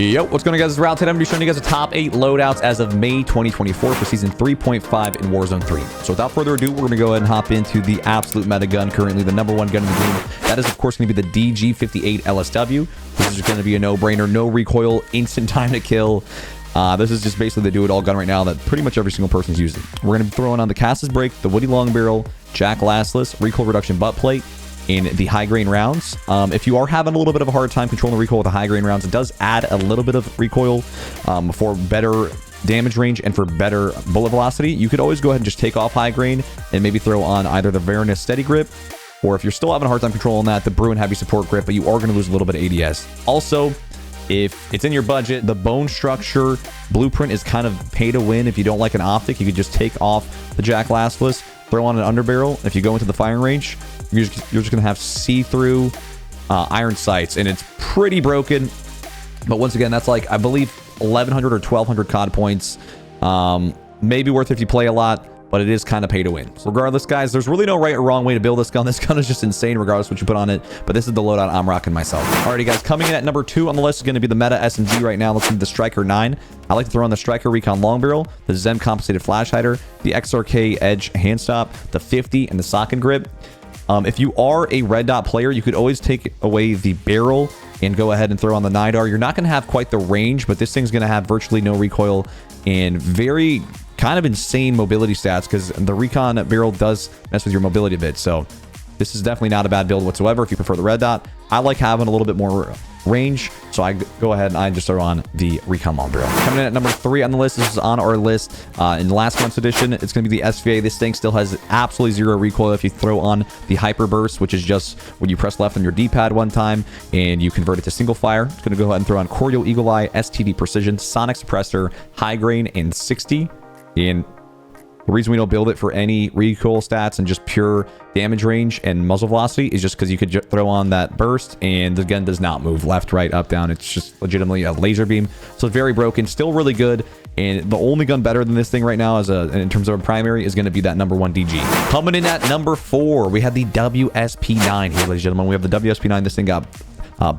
Yo, what's going on, guys? It's Rallied. Today I'm going to be showing you guys the top 8 loadouts as of May 2024 for Season 3.5 in Warzone 3. So without further ado, we're going to go ahead and hop into the absolute meta gun, currently the #1 gun in the game. That is, of course, going to be the DG58 LSW. This is going to be a no-brainer, no recoil, instant time to kill. This is just basically the do-it-all gun right now that pretty much every single person's using. We're going to be throwing on the Cassis Break, the Woody Long Barrel, Jack Lassless, recoil reduction butt plate, in the high grain rounds. If you are having a little bit of a hard time controlling the recoil with the high grain rounds, it does add a little bit of recoil for better damage range and for better bullet velocity. You could always go ahead and just take off high grain and maybe throw on either the Varanus steady grip, or if you're still having a hard time controlling that, the Bruin heavy support grip, but you are going to lose a little bit of ADS. Also, if it's in your budget, the bone structure blueprint is kind of pay to win. If you don't like an optic, you could just take off the Jack Lassless, throw on an underbarrel. If you go into the firing range, you're just going to have see-through iron sights, and it's pretty broken. But once again, that's like, I believe, 1,100 or 1,200 COD points. Maybe worth it if you play a lot, but it is kind of pay to win. So regardless, guys, there's really no right or wrong way to build this gun. This gun is just insane regardless what you put on it, but this is the loadout I'm rocking myself. Alrighty, guys, coming in at #2 on the list is going to be the meta SMG right now. Let's do the Striker 9. I like to throw on the Striker Recon Long Barrel, the Zem Compensated Flash Hider, the XRK Edge Hand Stop, the 50, and the Sock and Grip. If you are a red dot player, you could always take away the barrel and go ahead and throw on the Nidar. You're not going to have quite the range, but this thing's going to have virtually no recoil and very kind of insane mobility stats, because the Recon barrel does mess with your mobility a bit. So this is definitely not a bad build whatsoever if you prefer the red dot. I like having a little bit more range, so I go ahead and I just throw on the Recon Long Barrel. Coming in at #3 on the list, this is on our list in last month's edition. It's going to be the SVA. This thing still has absolutely zero recoil if you throw on the Hyper Burst, which is just when you press left on your D-pad one time and you convert it to single fire. It's going to go ahead and throw on Cordial Eagle Eye, STD Precision, Sonic Suppressor, High Grain, and 60. And the reason we don't build it for any recoil stats and just pure damage range and muzzle velocity is just because you could throw on that burst and the gun does not move left, right, up, down. It's just legitimately a laser beam. So it's very broken, still really good. And the only gun better than this thing right now in terms of a primary is going to be that #1 DG. Coming in at #4, we have the WSP9 here, ladies and gentlemen. We have the WSP9. This thing got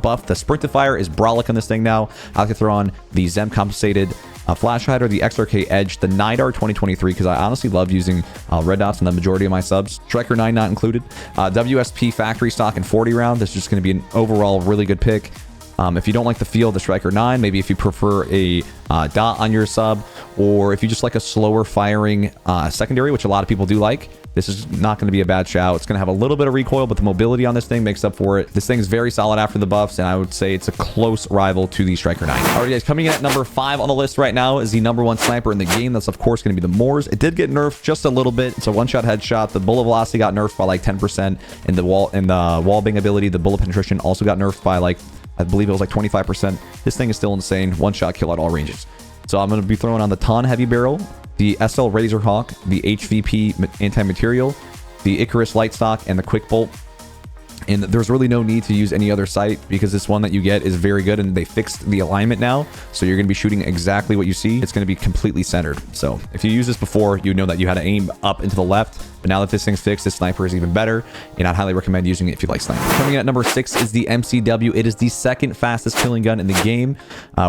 buffed. The Sprintifier is brolic on this thing now. I like to throw on the Zem Compensated Flash Hider, the XRK Edge, the Nidar 2023, because I honestly love using red dots on the majority of my subs. Striker 9 not included. WSP Factory Stock and 40 round. This is just going to be an overall really good pick. If you don't like the feel of the Striker 9, maybe if you prefer a dot on your sub, or if you just like a slower firing secondary, which a lot of people do like, this is not going to be a bad shout. It's going to have a little bit of recoil, but the mobility on this thing makes up for it. This thing is very solid after the buffs, and I would say it's a close rival to the Striker 9. All right, guys, coming in at #5 on the list right now is the #1 sniper in the game. That's, of course, going to be the Moors. It did get nerfed just a little bit. It's a one-shot headshot. The bullet velocity got nerfed by like 10%, and the wall bang ability, the bullet penetration, also got nerfed by like, I believe it was like 25%. This thing is still insane. One-shot kill at all ranges. So I'm going to be throwing on the Ton Heavy Barrel, the SL Razorhawk, the HVP Anti-Material, the Icarus Light Stock, and the Quick Bolt. And there's really no need to use any other sight because this one that you get is very good, and they fixed the alignment now. So you're going to be shooting exactly what you see. It's going to be completely centered. So if you used this before, you know that you had to aim up and to the left. But now that this thing's fixed, this sniper is even better, and I'd highly recommend using it if you like sniping. Coming in at #6 is the MCW. It is the second fastest killing gun in the game,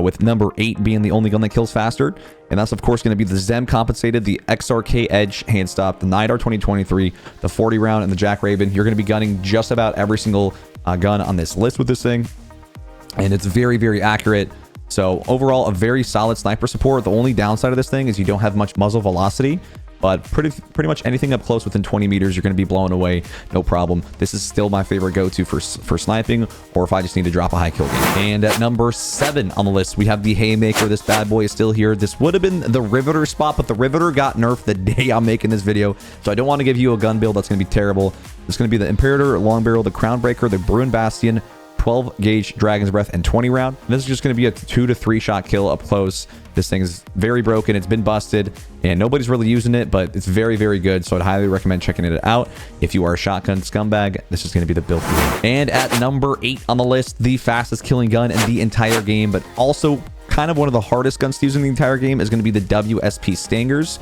with #8 being the only gun that kills faster. And that's, of course, going to be the Zem Compensated, the XRK Edge Hand Stop, the Nidar 2023, the 40 round, and the Jack Raven. You're going to be gunning just about every single gun on this list with this thing, and it's very, very accurate. So overall, a very solid sniper support. The only downside of this thing is you don't have much muzzle velocity, but pretty much anything up close within 20 meters, you're going to be blown away, no problem. This is still my favorite go-to for sniping, or if I just need to drop a high kill game. And at #7 on the list, we have the Haymaker. This bad boy is still here. This would have been the Riveter spot, but the Riveter got nerfed the day I'm making this video, so I don't want to give you a gun build that's going to be terrible. It's going to be the Imperator Long Barrel, the Crown Breaker, the Bruin Bastion, 12 gauge Dragon's Breath, and 20 round. And this is just going to be a 2 to 3 shot kill up close. This thing is very broken. It's been busted, and nobody's really using it, but it's very, very good. So I'd highly recommend checking it out. If you are a shotgun scumbag, this is going to be the build for you. And at #8 on the list, the fastest killing gun in the entire game, but also kind of one of the hardest guns to use in the entire game, is going to be the WSP Stingers.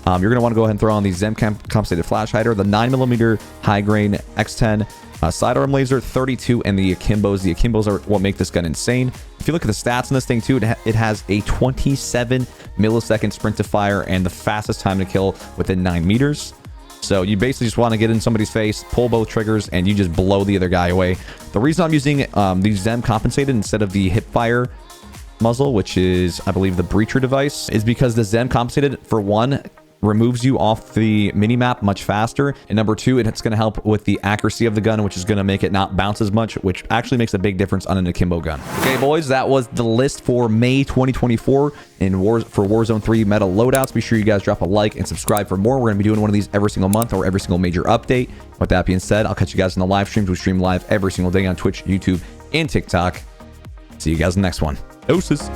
You're going to want to go ahead and throw on the ZEM compensated flash hider, the 9mm high grain X10 sidearm laser, 32, and the akimbos. The akimbos are what make this gun insane. If you look at the stats on this thing too, it has a 27 millisecond sprint to fire and the fastest time to kill within 9 meters. So you basically just want to get in somebody's face, pull both triggers, and you just blow the other guy away. The reason I'm using the ZEM compensated instead of the hip fire muzzle, which is, I believe, the breacher device, is because the ZEM compensated, for one, removes you off the minimap much faster, and number two, it's going to help with the accuracy of the gun, which is going to make it not bounce as much, which actually makes a big difference on an akimbo gun. Okay, boys, that was the list for May 2024 for Warzone 3 meta loadouts. Be sure you guys drop a like and subscribe for more. We're going to be doing one of these every single month or every single major update. With that being said, I'll catch you guys in the live streams. We stream live every single day on Twitch, YouTube, and TikTok. See you guys in the next one. Doses.